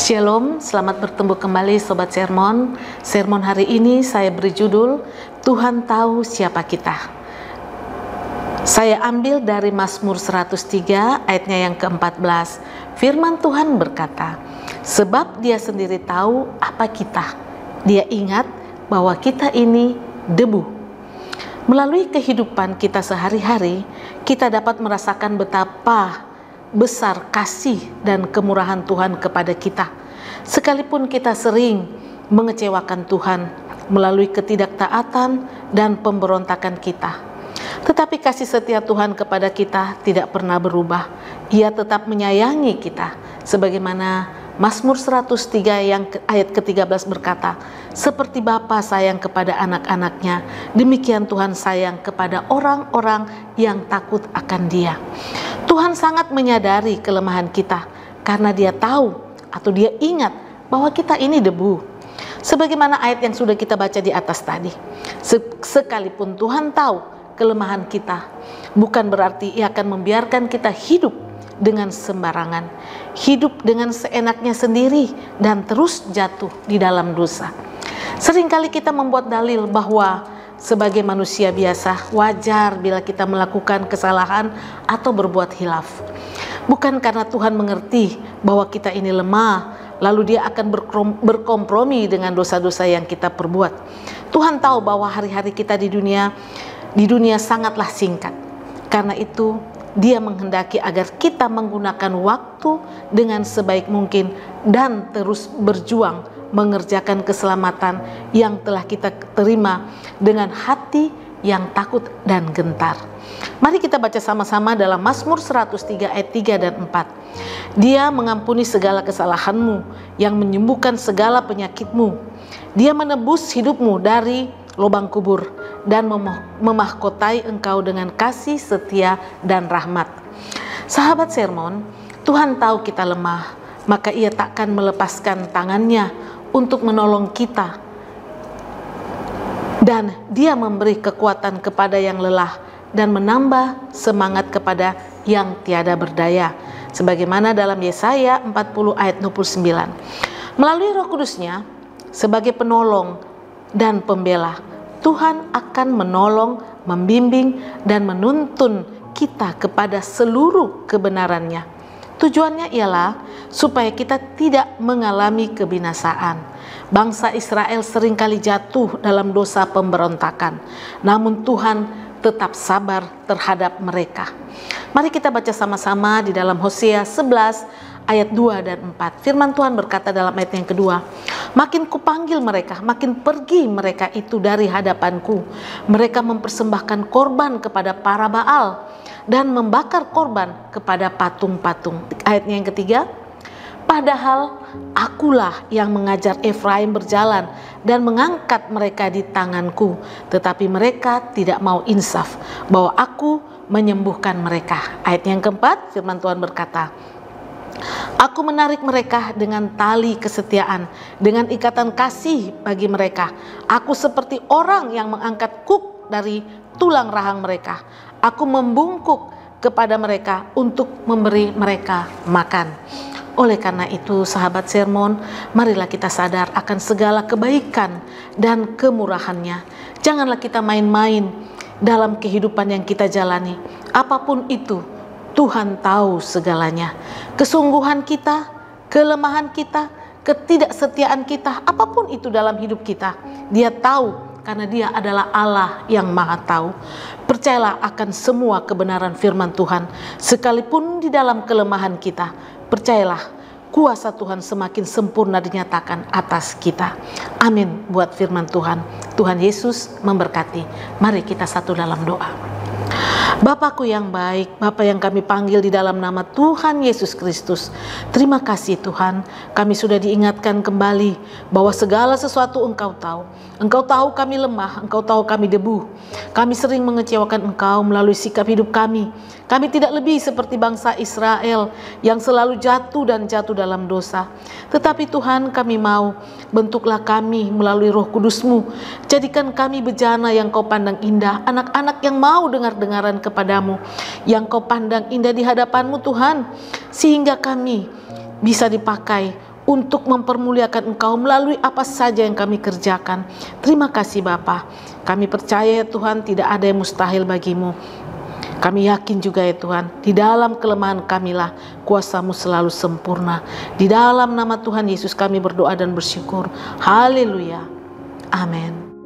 Shalom, selamat bertemu kembali Sobat Sermon. Sermon hari ini saya beri judul Tuhan tahu siapa kita. Saya ambil dari Mazmur 103 ayatnya yang ke-14. Firman Tuhan berkata, sebab Dia sendiri tahu apa kita. Dia ingat bahwa kita ini debu. Melalui kehidupan kita sehari-hari, kita dapat merasakan betapa besar kasih dan kemurahan Tuhan kepada kita. Sekalipun kita sering mengecewakan Tuhan melalui ketidaktaatan dan pemberontakan kita, tetapi kasih setia Tuhan kepada kita tidak pernah berubah. Ia tetap menyayangi kita, sebagaimana Mazmur 103 yang ayat ke-13 berkata, seperti Bapa sayang kepada anak-anaknya, demikian Tuhan sayang kepada orang-orang yang takut akan Dia. Tuhan sangat menyadari kelemahan kita karena Dia tahu atau Dia ingat bahwa kita ini debu. Sebagaimana ayat yang sudah kita baca di atas tadi, sekalipun Tuhan tahu kelemahan kita, bukan berarti Ia akan membiarkan kita hidup dengan sembarangan, hidup dengan seenaknya sendiri dan terus jatuh di dalam dosa. Seringkali kita membuat dalil bahwa sebagai manusia biasa wajar bila kita melakukan kesalahan atau berbuat hilaf. Bukan karena Tuhan mengerti bahwa kita ini lemah, lalu Dia akan berkompromi dengan dosa-dosa yang kita perbuat. Tuhan tahu bahwa hari-hari kita di dunia sangatlah singkat. Karena itu Dia menghendaki agar kita menggunakan waktu dengan sebaik mungkin dan terus berjuang mengerjakan keselamatan yang telah kita terima dengan hati yang takut dan gentar. Mari kita baca sama-sama dalam Mazmur 103 ayat 3 dan 4. Dia mengampuni segala kesalahanmu, yang menyembuhkan segala penyakitmu. Dia menebus hidupmu dari lubang kubur dan memahkotai engkau dengan kasih setia dan rahmat. Sahabat Sermon, Tuhan tahu kita lemah, maka Ia takkan melepaskan tangannya untuk menolong kita. Dan Dia memberi kekuatan kepada yang lelah dan menambah semangat kepada yang tiada berdaya. Sebagaimana dalam Yesaya 40 ayat 29. Melalui Roh Kudus-Nya sebagai penolong dan pembela, Tuhan akan menolong, membimbing, dan menuntun kita kepada seluruh kebenarannya. Tujuannya ialah supaya kita tidak mengalami kebinasaan. Bangsa Israel seringkali jatuh dalam dosa pemberontakan, namun Tuhan tetap sabar terhadap mereka. Mari kita baca sama-sama di dalam Hosea 11 ayat 2 dan 4. Firman Tuhan berkata dalam ayat yang kedua, makin kupanggil mereka, makin pergi mereka itu dari hadapanku. Mereka mempersembahkan korban kepada para Baal dan membakar korban kepada patung-patung. Ayatnya yang ketiga, padahal akulah yang mengajar Efraim berjalan dan mengangkat mereka di tanganku, tetapi mereka tidak mau insaf bahwa aku menyembuhkan mereka. Ayat yang keempat, firman Tuhan berkata, aku menarik mereka dengan tali kesetiaan, dengan ikatan kasih bagi mereka. Aku seperti orang yang mengangkat kuk dari tulang rahang mereka. Aku membungkuk kepada mereka untuk memberi mereka makan. Oleh karena itu, sahabat Sermon, marilah kita sadar akan segala kebaikan dan kemurahan-Nya. Janganlah kita main-main dalam kehidupan yang kita jalani. Apapun itu, Tuhan tahu segalanya. Kesungguhan kita, kelemahan kita, ketidaksetiaan kita, apapun itu dalam hidup kita, Dia tahu karena Dia adalah Allah yang Maha Tahu. Percayalah akan semua kebenaran firman Tuhan. Sekalipun di dalam kelemahan kita, percayalah kuasa Tuhan semakin sempurna dinyatakan atas kita. Amin buat firman Tuhan. Tuhan Yesus memberkati. Mari kita satu dalam doa. Bapakku yang baik, Bapa yang kami panggil di dalam nama Tuhan Yesus Kristus. Terima kasih Tuhan, kami sudah diingatkan kembali bahwa segala sesuatu Engkau tahu. Engkau tahu kami lemah, Engkau tahu kami debu. Kami sering mengecewakan Engkau melalui sikap hidup kami. Kami tidak lebih seperti bangsa Israel yang selalu jatuh dan jatuh dalam dosa. Tetapi Tuhan, kami mau, bentuklah kami melalui Roh Kudus-Mu. Jadikan kami bejana yang Kau pandang indah, anak-anak yang mau dengar-dengaran kepadamu, yang Kau pandang indah di hadapan-Mu Tuhan, sehingga kami bisa dipakai untuk mempermuliakan Engkau melalui apa saja yang kami kerjakan. Terima kasih Bapa. Kami percaya ya Tuhan, tidak ada yang mustahil bagimu. Kami yakin juga ya Tuhan, di dalam kelemahan kamilah kuasa-Mu selalu sempurna. Di dalam nama Tuhan Yesus kami berdoa dan bersyukur. Haleluya. Amin.